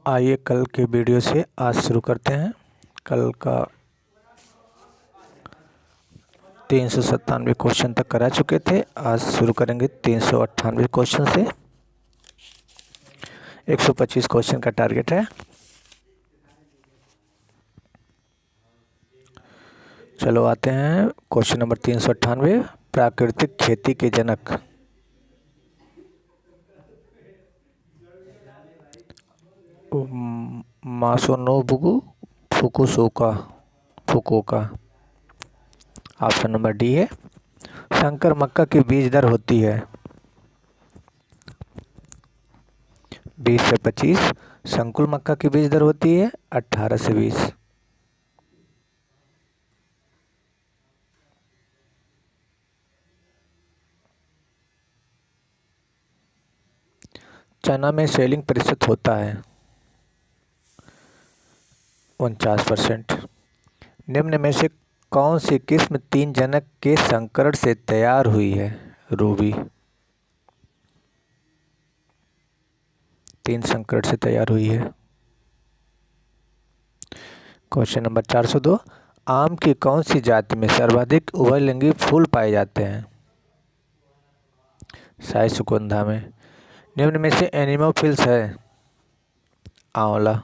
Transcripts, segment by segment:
आइए कल के वीडियो से आज शुरू करते हैं। कल का 397 क्वेश्चन तक करा चुके थे। आज शुरू करेंगे 398 क्वेश्चन से। 125 क्वेश्चन का टारगेट है। चलो आते हैं क्वेश्चन नंबर 398। प्राकृतिक खेती के जनक मासानोबु फुकुओका। ऑप्शन नंबर डी है। संकर मक्का की बीज दर होती है 20 से 25। संकुल मक्का की बीज दर होती है 18 से 20। चना में सेलिंग प्रतिशत होता है 49%। निम्न में से कौन सी किस्म 3 जनक के संकरण से तैयार हुई है? रूबी 3 संकरण से तैयार हुई है। Question number 402। आम की कौन सी जाति में सर्वाधिक उभयलिंगी फूल पाए जाते हैं? शाही सुगंधा में। निम्न में से एनिमोफिल्स है? आंवला।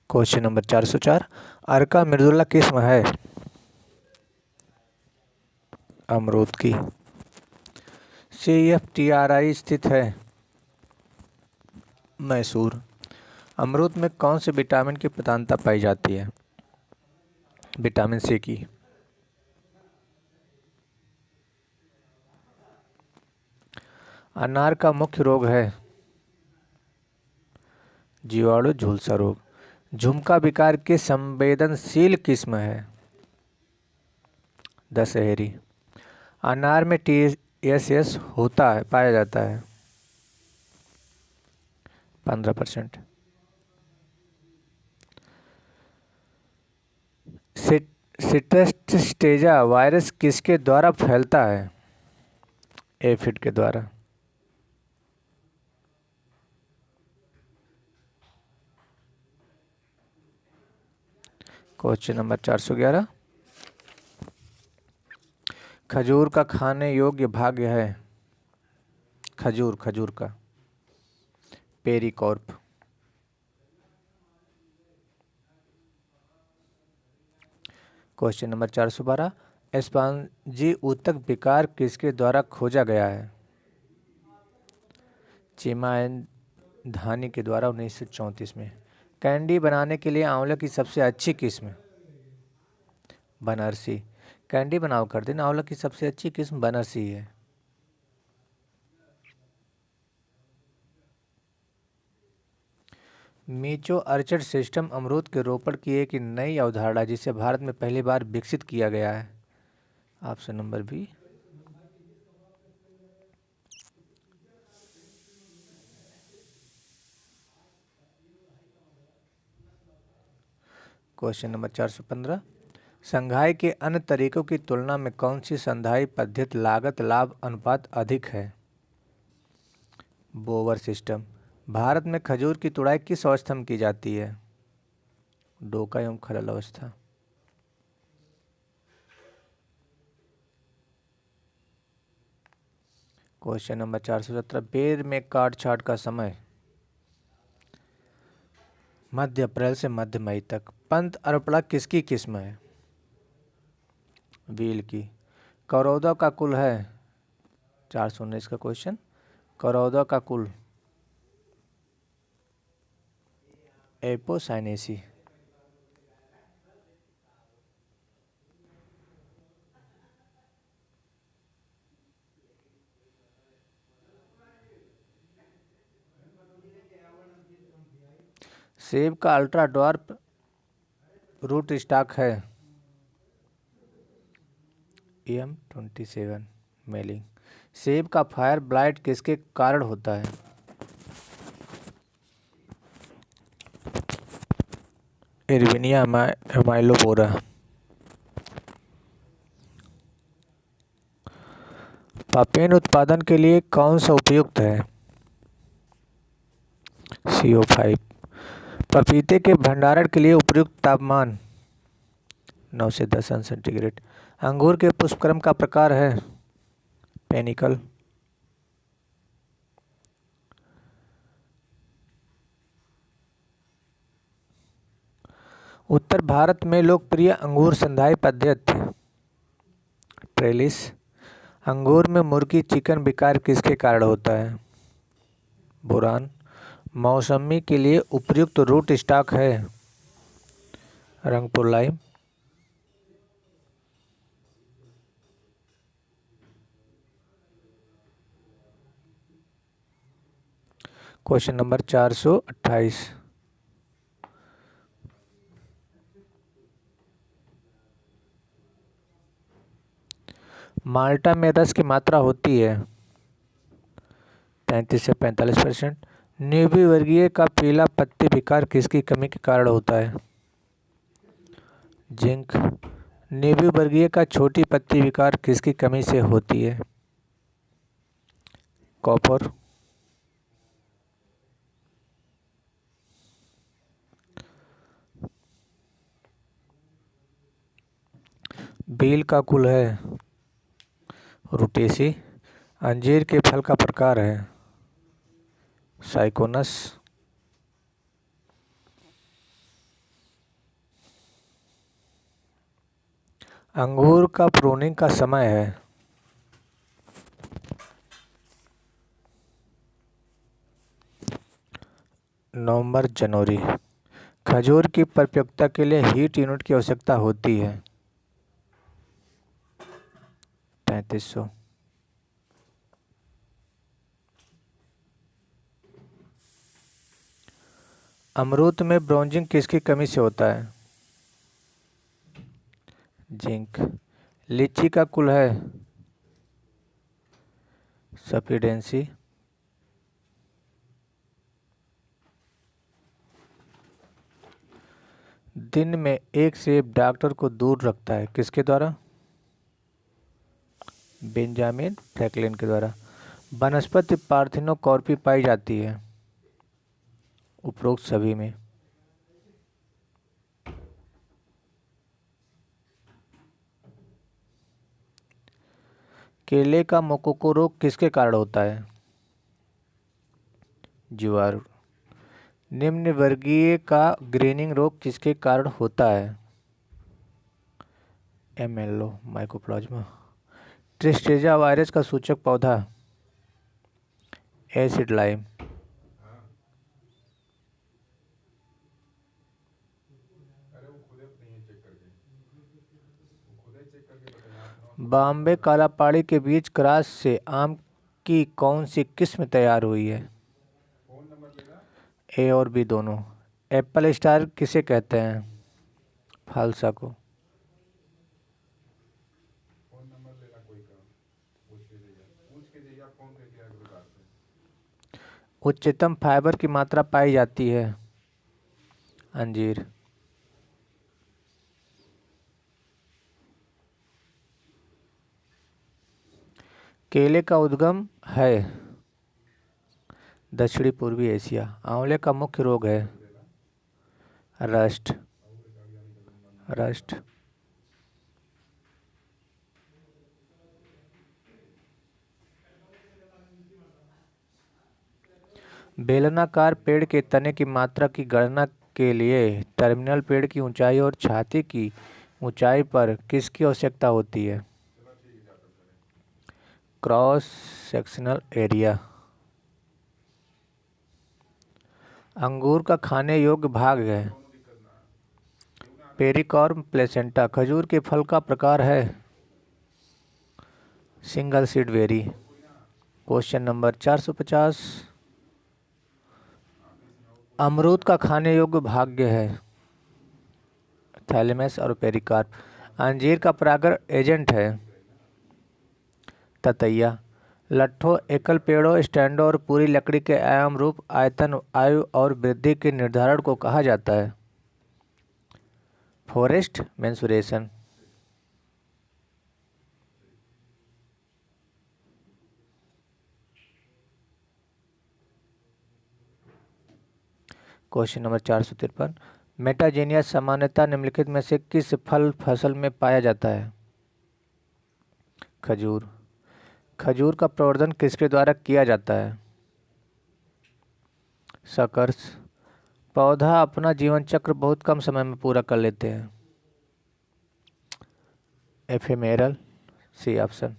Question number 404। अर्का मृदुला किस्म है? अमरूद की। CFTRI स्थित है? मैसूर। अमरूद में कौन से विटामिन की प्रधानता पाई जाती है? विटामिन सी की। अनार का मुख्य रोग है? जीवाणु झुलसा रोग। झुमका विकार के संवेदनशील किस्म है? दशहरी। अनार में TSS होता है, पाया जाता है 15%। सिट्रस्टेजा वायरस किसके द्वारा फैलता है? एफिड के द्वारा। Question number 411। खजूर का खाने योग्य भाग्य है? खजूर का पेरिकॉर्प। Question number 412। स्पॉन्जी ऊतक विकार किसके द्वारा खोजा गया है? चिमाधानी के द्वारा 1934 में। कैंडी बनाने के लिए आंवले की सबसे अच्छी किस्म? बनारसी। कैंडी बनाओ कर दिन आंवला की सबसे अच्छी किस्म बनारसी है। मीचो अर्चर्ड सिस्टम अमरूद के रोपण की एक नई अवधारणा जिसे भारत में पहली बार विकसित किया गया है। Option number B. Question number 415। संघाई के अन्य तरीकों की तुलना में कौन सी संधाई पद्धति लागत लाभ अनुपात अधिक है? बोवर सिस्टम। भारत में खजूर की तुड़ाई किस अवस्था में की जाती है? डोका एवं खलल अवस्था। Question number 417। बेर में काट छाट का समय? मध्य अप्रैल से मध्य मई तक। पंत अर्पणा किसकी किस्म है? व्हील की। करौदा का कुल है? 419 का क्वेश्चन। करौदा का कुल? एपोसाइनेसी। सेब का अल्ट्रा डॉर्प रूट स्टॉक है? EM27 mailing. सेब का फायर ब्लाइट किसके कारण होता है? इरविनिया माइलोपोरा। पापेन उत्पादन के लिए कौन सा उपयुक्त है? CO5। पपीते के भंडारण के लिए उपयुक्त तापमान 9 से 10 अंश सेंटीग्रेड। अंगूर के पुष्पक्रम का प्रकार है पेनिकल। उत्तर भारत में लोकप्रिय अंगूर संधाई पद्धति ट्रेलिस। अंगूर में मुर्गी चिकन विकार किसके कारण होता है? बोरान। मौसमी के लिए उपयुक्त रूट स्टॉक है रंगपुर लाइम। Question number 428। माल्टा में रस की मात्रा होती है 33 से 45%। नींबू वर्गीय का पीला पत्ती विकार किसकी कमी के कारण होता है? जिंक। नींबू वर्गीय का छोटी पत्ती विकार किसकी कमी से होती है? कॉपर। बेल का कुल है रूटेसी। अंजीर के फल का प्रकार है साइकोनस। अंगूर का प्रूनिंग का समय है नवंबर जनवरी। खजूर की परिपक्वता के लिए हीट यूनिट की आवश्यकता होती है 3500। अमरूद में ब्रोंजिंग किसकी कमी से होता है? जिंक। लीची का कुल है सफीडेंसी। दिन में एक सेब डॉक्टर को दूर रखता है किसके द्वारा? बेंजामिन फ्रैंकलिन के द्वारा। वनस्पति पार्थिनोकॉर्पी पाई जाती है उपरोक्त सभी में। केले का मोकोको रोग किसके कारण होता है? जीवाणु। निम्न वर्गीय का ग्रीनिंग रोग किसके कारण होता है? MLO mycoplasma. ट्रिस्टेजा वायरस का सूचक पौधा एसिड लाइम। बॉम्बे काला पाड़ी के बीच क्रॉस से आम की कौन सी किस्म तैयार हुई है? ए और बी दोनों। एप्पल स्टार किसे कहते हैं? फालसा को। उच्चतम फाइबर की मात्रा पाई जाती है अंजीर। केले का उद्गम है दक्षिणी पूर्वी एशिया। आंवले का मुख्य रोग है रस्ट। रस्ट। बेलनाकार पेड़ के तने की मात्रा की गणना के लिए टर्मिनल पेड़ की ऊंचाई और छाती की ऊंचाई पर किसकी आवश्यकता होती है? Cross sectional area. अंगूर का खाने योग्य भाग है पेरिकॉर्म प्लेसेंटा। खजूर के फल का प्रकार है single seed very. Question number 450। अमरूद का खाने योग्य भाग्य है थैलेमस और पेरिकार्प। अंजीर का परागण एजेंट है ततैया। लट्ठों एकल पेड़ों स्टैंडों और पूरी लकड़ी के आयाम रूप आयतन आयु और वृद्धि के निर्धारण को कहा जाता है फॉरेस्ट मेंसुरेशन। क्वेश्चन नंबर 453, मेटाजेनिया सामान्यतः निम्नलिखित में से किस फल फसल में पाया जाता है? खजूर। खजूर का प्रवर्धन किसके द्वारा किया जाता है? शकर्स। पौधा अपना जीवन चक्र बहुत कम समय में पूरा कर लेते हैं। एफेमेरल, सी ऑप्शन।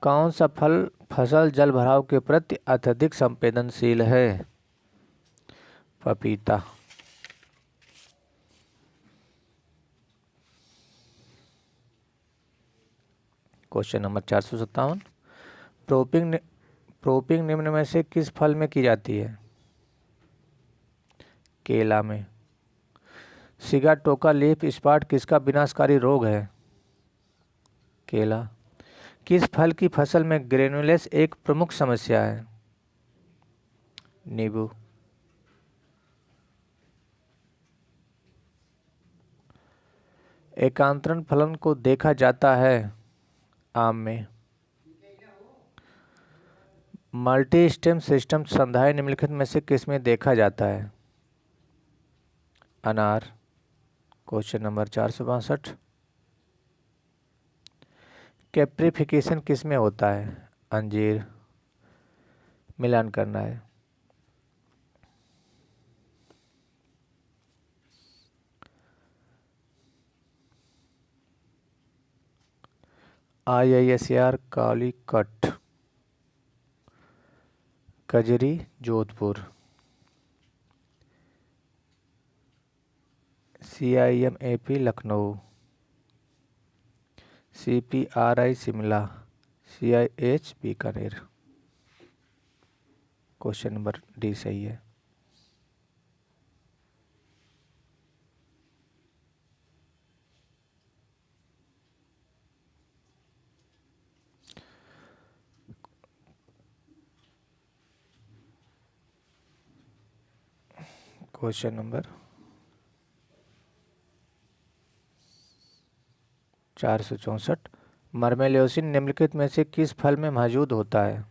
कौन सा फल फसल जल भराव के प्रति अत्यधिक संवेदनशील है? पपीता। क्वेश्चन नंबर 457, प्रोपिंग निम्न में से किस फल में की जाती है? केला में। सिगाटोका लीफ स्पॉट किसका विनाशकारी रोग है? केला। किस फल की फसल में ग्रेनुलेस एक प्रमुख समस्या है? नींबू। एकांतरण फलन को देखा जाता है आम में। मल्टी स्टेम सिस्टम संधाय निम्नलिखित में से किसमें देखा जाता है? अनार। क्वेश्चन नंबर 462, कैप्रिफिकेशन किसमें होता है? अंजीर। मिलान करना है। IISER कालीकट, कजरी Jodhpur, CIMAP Lucknow, CPRI Shimla, CIH Bikaner. Question number D सही है। क्वेश्चन नंबर 464, मर्मेलियोसिन निम्नलिखित में से किस फल में मौजूद होता है?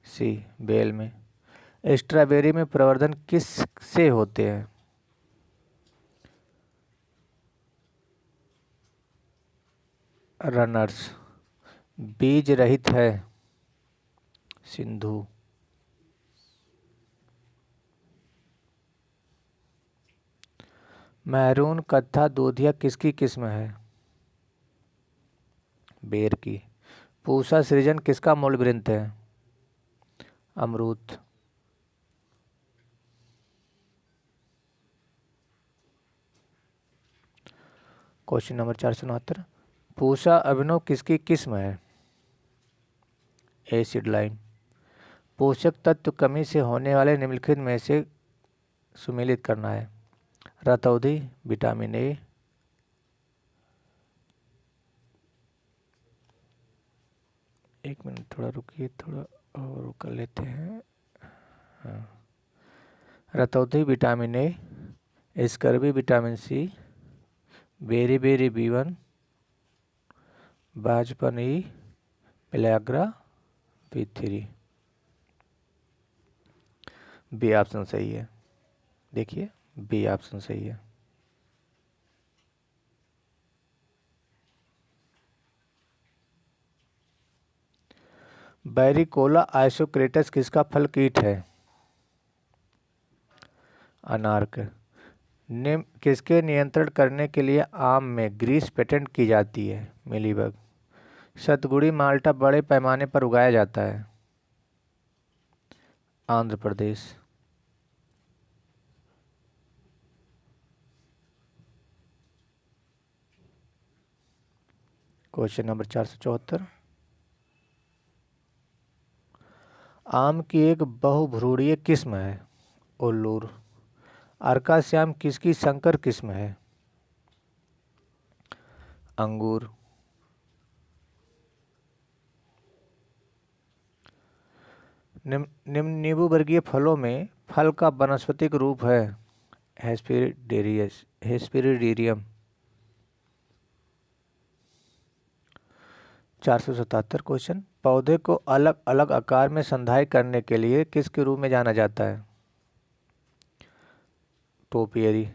सी, बेल में। स्ट्रॉबेरी में प्रवर्धन किस से होते हैं? रनर्स। बीज रहित है। सिंधु। मैरून कत्था दूधिया किसकी किस्म है? बेर की। पूसा सृजन किसका मूल ग्रंथ है? अमरूद। क्वेश्चन नंबर 469, पूसा अभिनव किसकी किस्म है? Acid line. पोषक तत्व कमी से होने वाले निम्नलिखित में से सुमेलित करना है। रतौंधी, विटामिन ए। एक मिनट थोड़ा रुकिए, थोड़ा और कर लेते हैं। हाँ। रतौंधी vitamin A, scurvy vitamin C, beriberi B1, बाजपन E, pellagra B3। B option सही है। देखिए बी ऑप्शन सही है। बैरिकोला आइसोक्रेटस किसका फल कीट है? अनार्क। किसके नियंत्रण करने के लिए आम में ग्रीस पेटेंट की जाती है? मिलीबग। सतगुड़ी माल्टा बड़े पैमाने पर उगाया जाता है? आंध्र प्रदेश। क्वेश्चन नंबर 474, आम की एक बहुभ्रूणीय किस्म है? उल्लूर। अर्काश्याम किसकी संकर किस्म है? अंगूर। निम्न नींबू वर्गीय फलों में फल का वानस्पतिक रूप है? हेस्पेरिडियम। 477 क्वेश्चन, पौधे को अलग अलग आकार में संधाई करने के लिए किसके रूप में जाना जाता है? टोपियरी।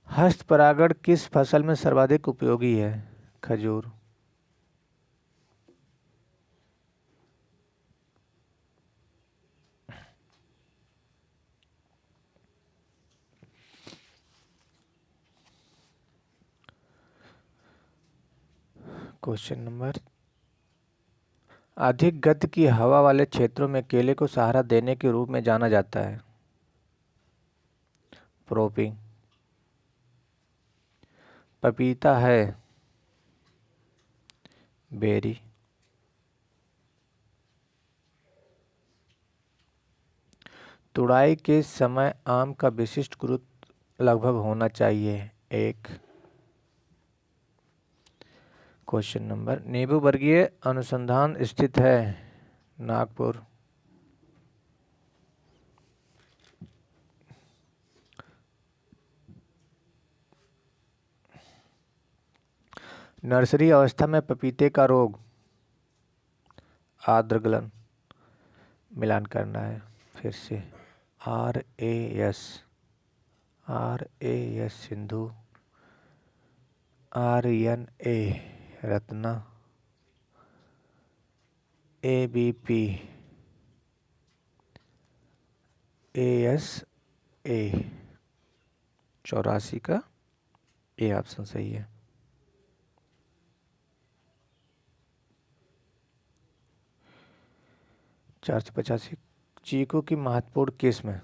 हस्त परागण किस फसल में सर्वाधिक उपयोगी है? खजूर। क्वेश्चन नंबर, अधिक गति की हवा वाले क्षेत्रों में केले को सहारा देने के रूप में जाना जाता है? प्रोपिंग। पपीता है बेरी। तुड़ाई के समय आम का विशिष्ट गुरुत्व लगभग होना चाहिए? 1। क्वेश्चन नंबर, नींबू वर्गीय अनुसंधान स्थित है? नागपुर। नर्सरी अवस्था में पपीते का रोग? आद्र मिलान करना है फिर से। RAS Sindhu, RNA Ratna, ABP ASA 84 का ए ऑप्शन सही है। चार सौ 85। चीकू की महत्वपूर्ण किस्म?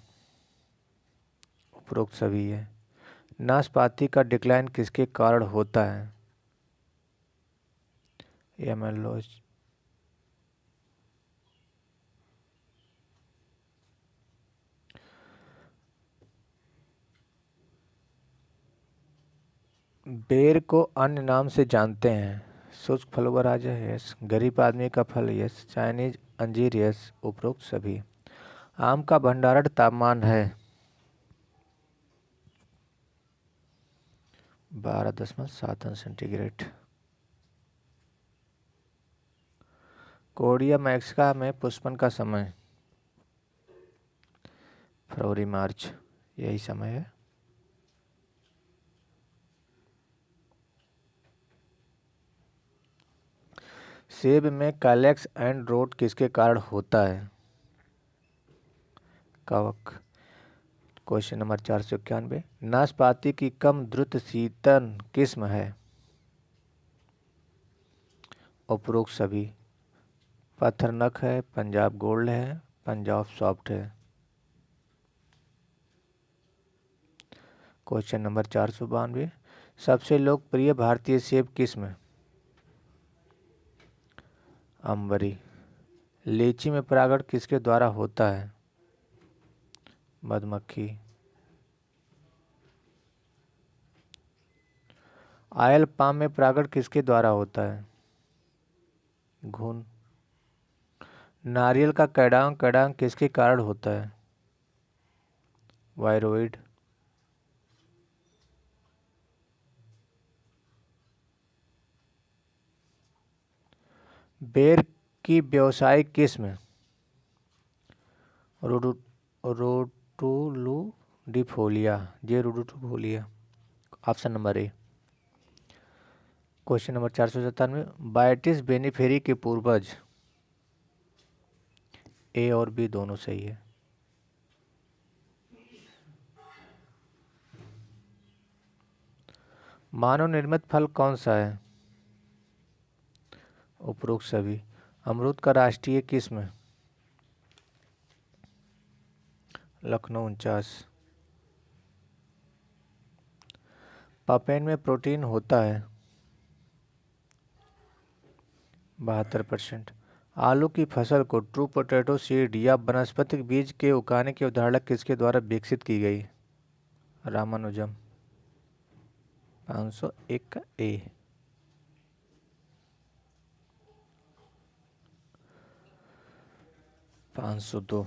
उपरोक्त सभी है। नाशपाती का डिक्लाइन किसके कारण होता है? एमेलोज। बेर को अन्य नाम से जानते हैं? शुष्क फलों का राजा? यस। गरीब आदमी का फल? यस। चाइनीज अंजीर? यस। उपरोक्त सभी। आम का भंडारण तापमान है? 12.7 अंश सेंटीग्रेड। कोडिया मैक्सिका में पुष्पन का समय? फरवरी मार्च, यही समय है। सेब में कैलेक्स एंड रोट किसके कारण होता है? कवक। Question number 491। नाशपाती की कम द्रुत शीतन किस्म है? उपरोक्त सभी। पत्थरनख है, पंजाब गोल्ड है, पंजाब सॉफ्ट है। Question number 492। सबसे लोकप्रिय भारतीय सेब किस्म? अंबरी। लीची में परागण किसके द्वारा होता है? मधुमक्खी। आयल पाम में परागण किसके द्वारा होता है? घुन। नारियल का कैडांग किसके कारण होता है? वायरोइड। बेर की व्यावसायिक किस्म? रोटुलुडिफोलिया। जे rotundifolia. Option number A. Question number 497। Vitis vinifera के पूर्वज? ए और बी दोनों सही है। मानव निर्मित फल कौन सा है? उपरोक्त सभी। अमरूद का राष्ट्रीय किस्म? लखनऊ 49। पापेन में प्रोटीन होता है? 72%। आलू की फसल को ट्रू पोटैटो सीड या वानस्पतिक बीज के उगाने की अवधारणा किसके द्वारा विकसित की गई? रामानुजम। 501 का ए। पाँच सौ दो।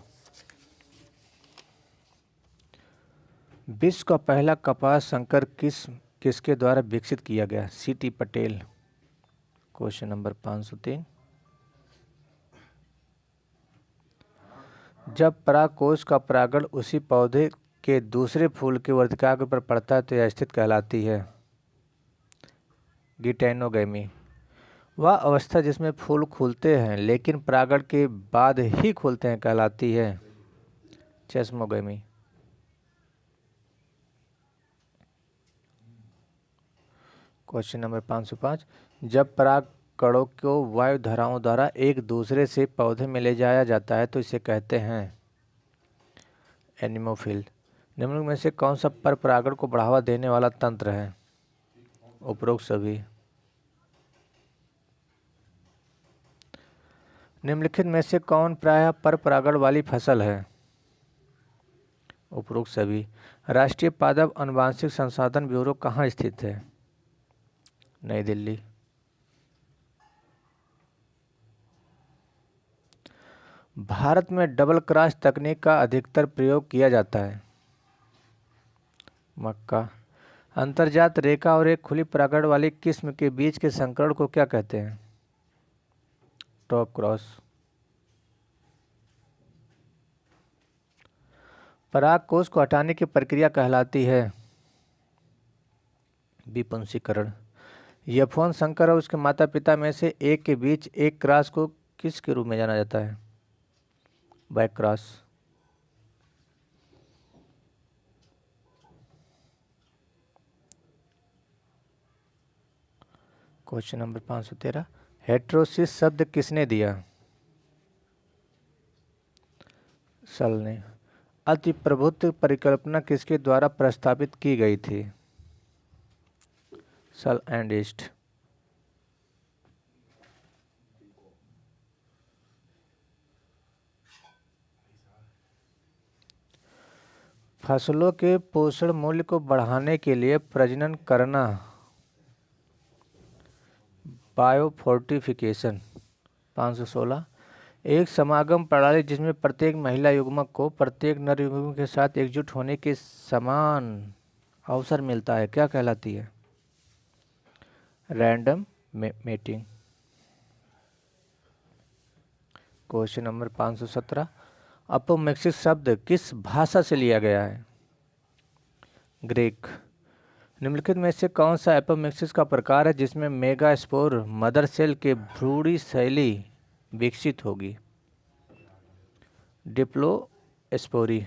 विश्व का पहला कपास संकर किस्म किसके द्वारा विकसित किया गया? CT पटेल। Question number 503। जब परागकोश का परागण उसी पौधे के दूसरे फूल के वर्तिकाग्र पर पड़ता है तो यह स्थिति कहलाती है गिटैनोगैमी। वह अवस्था जिसमें फूल खुलते हैं लेकिन परागण के बाद ही खुलते हैं कहलाती है चेस्मोगैमी। Question number 505। जब पराग कणों को वायु धाराओं द्वारा एक दूसरे से पौधे में ले जाया जाता है तो इसे कहते हैं एनिमोफिल। निम्नलिखित में से कौन सा पर परागण को बढ़ावा देने वाला तंत्र है? उपरोक्त सभी। निम्नलिखित में से कौन प्रायः पर परागण वाली फसल है? उपरोक्त सभी। राष्ट्रीय पादप आनुवंशिक संसाधन ब्यूरो कहाँ स्थित है? नई दिल्ली। भारत में डबल क्रॉस तकनीक का अधिकतर प्रयोग किया जाता है। मक्का। अंतर्जात रेखा और एक खुली परागण वाली किस्म के बीच के संकरण को क्या कहते हैं? Top cross. परागकोश को हटाने की प्रक्रिया कहलाती है विपुंसीकरण। F1 संकर और उसके माता पिता में से एक के बीच एक क्रॉस को किस के रूप में जाना जाता है? Back cross. Question number 513। Heterosis शब्द किसने दिया? सल ने। अति प्रभुत्व परिकल्पना किसके द्वारा प्रस्तावित की गई थी? सल एंड ईस्ट। फसलों के पोषण मूल्य को बढ़ाने के लिए प्रजनन करना बायोफोर्टिफिकेशन। 516। एक समागम प्रणाली जिसमें प्रत्येक महिला युग्मक को प्रत्येक नर युग्मक के साथ एकजुट होने के समान अवसर मिलता है क्या कहलाती है? Random mating. Question number 517। Apomixis शब्द किस भाषा से लिया गया है? ग्रीक। निम्नलिखित में से कौन सा एपोमिक्सिस का प्रकार है जिसमें मेगास्पोर मदर सेल के भ्रूण शैली विकसित होगी? डिप्लोस्पोरी।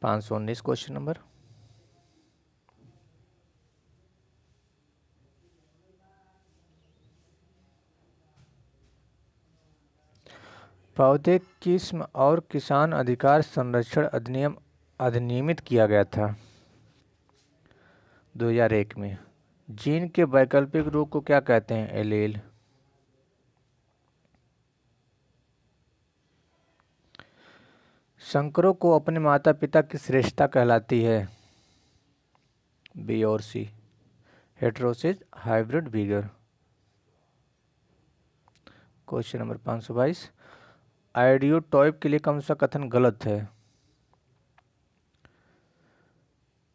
519 क्वेश्चन नंबर। पौधे किस्म और किसान अधिकार संरक्षण अधिनियम अधिनियमित किया गया था 2001 में। जीन के वैकल्पिक रूप को क्या कहते हैं? एलील। संकरों को अपने माता पिता की श्रेष्ठता कहलाती है बी और C. Heterosis hybrid vigour. Question number 522। Ideotype के लिए कौन सा कथन गलत है?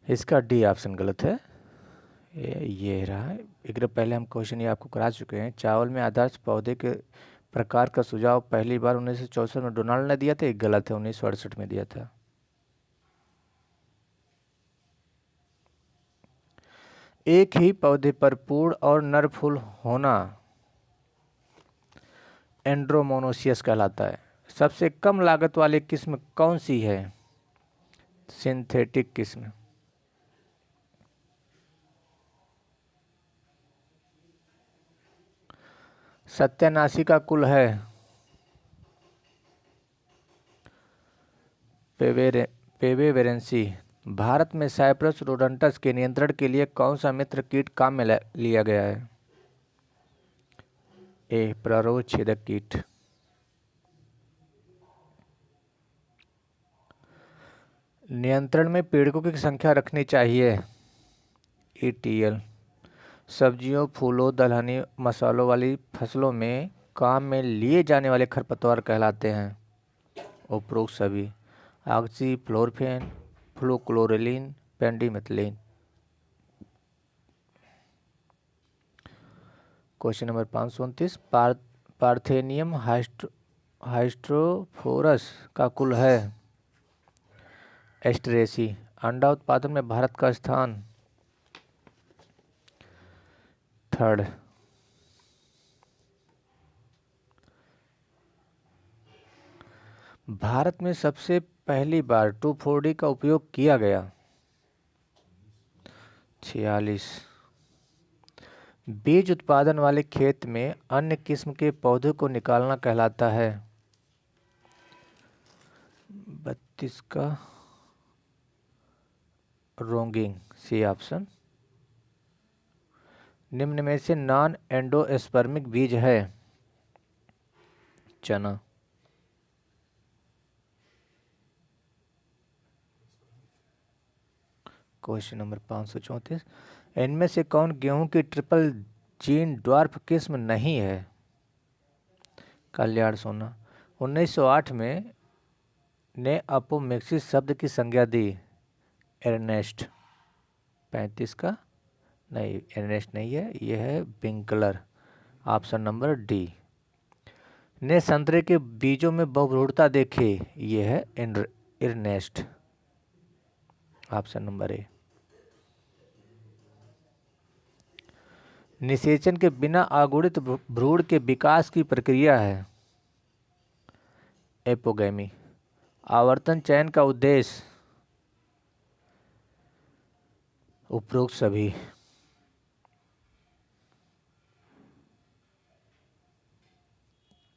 इसका डी ऑप्शन गलत है। ये रहा। एक पहले हम क्वेश्चन ये आपको करा चुके हैं। चावल में आदर्श पौधे के प्रकार का सुझाव पहली बार 1964 में डोनाल्ड ने दिया था। एक गलत है, 1968 में दिया था। एक ही पौधे पर पूर्ण और नर फूल होना एंड्रोमोनोसियस कहलाता है। सबसे कम लागत वाली किस्म कौन सी है? सिंथेटिक किस्म। सत्यानाशी का कुल है पेवेरेंसी। भारत में साइप्रस रोडेंटस के नियंत्रण के लिए कौन सा मित्र कीट काम में लिया गया है? ए प्ररोध छेदक कीट। नियंत्रण में पीड़कों की संख्या रखनी चाहिए ETL। सब्जियों, फूलों, दलहनी मसालों वाली फसलों में काम में लिए जाने वाले खरपतवार कहलाते हैं उपरोक्त सभी। ऑक्सीफ्लोरोफेन, फ्लूक्लोरिलीन, पेंडिमेथिलीन। क्वेश्चन नंबर 529, पार्थेनियम हाइस्ट्रोफोरस का कुल है। एस्टरेसी। अंडा उत्पादन में भारत का स्थान 3rd। भारत में सबसे पहली बार 2,4-D का उपयोग किया गया। 46। बीज उत्पादन वाले खेत में अन्य किस्म के पौधे को निकालना कहलाता है। 32 का रोंगिंग, सी ऑप्शन। निम्न में से नॉन एंडोस्पर्मिक बीज है। चना। क्वेश्चन नंबर 534, इनमें से कौन गेहूं की ट्रिपल जीन ड्वार्फ किस्म नहीं है। कल्याण सोना। 1908 में ने अपोमेक्सिस शब्द की संज्ञा दी। एर्नेस्ट। 35 का नहीं, एर्नेस्ट नहीं है, यह है विंकलर, ऑप्शन नंबर डी। ने संतरे के बीजों में बहुरूढ़ता देखी, यह है एर्नेस्ट, ऑप्शन नंबर ए। निषेचन के बिना अगुणित भ्रूण के विकास की प्रक्रिया है। एपोगैमी। आवर्तन चयन का उद्देश्य उपरोक्त सभी।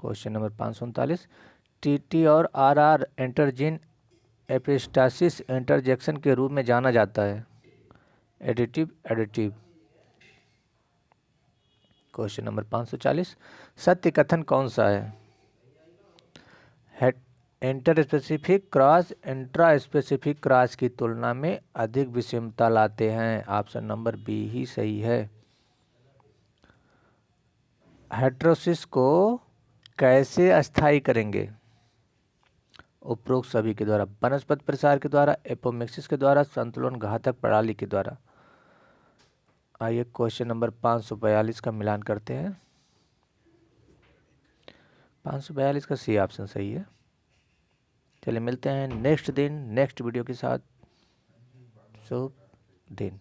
क्वेश्चन नंबर 539, टीटी और आरआर एंटरजीन एपिस्टासिस इंटरजेक्शन के रूप में जाना जाता है। एडिटिव। क्वेश्चन नंबर 540, सत्य कथन कौन सा है। Inter specific cross intra specific cross की तुलना में अधिक विषमता लाते हैं, ऑप्शन नंबर बी ही सही है। हेटेरोसिस को कैसे अस्थायी करेंगे। उपरोक्त सभी के द्वारा, वनस्पति प्रसार के द्वारा, एपोमिक्सिस के द्वारा, संतुलन घातक प्रणाली के द्वारा। आइए क्वेश्चन नंबर 542 का मिलान करते हैं। 542 का सी ऑप्शन सही है। चलिए मिलते हैं नेक्स्ट दिन नेक्स्ट वीडियो के साथ। शुभ दिन।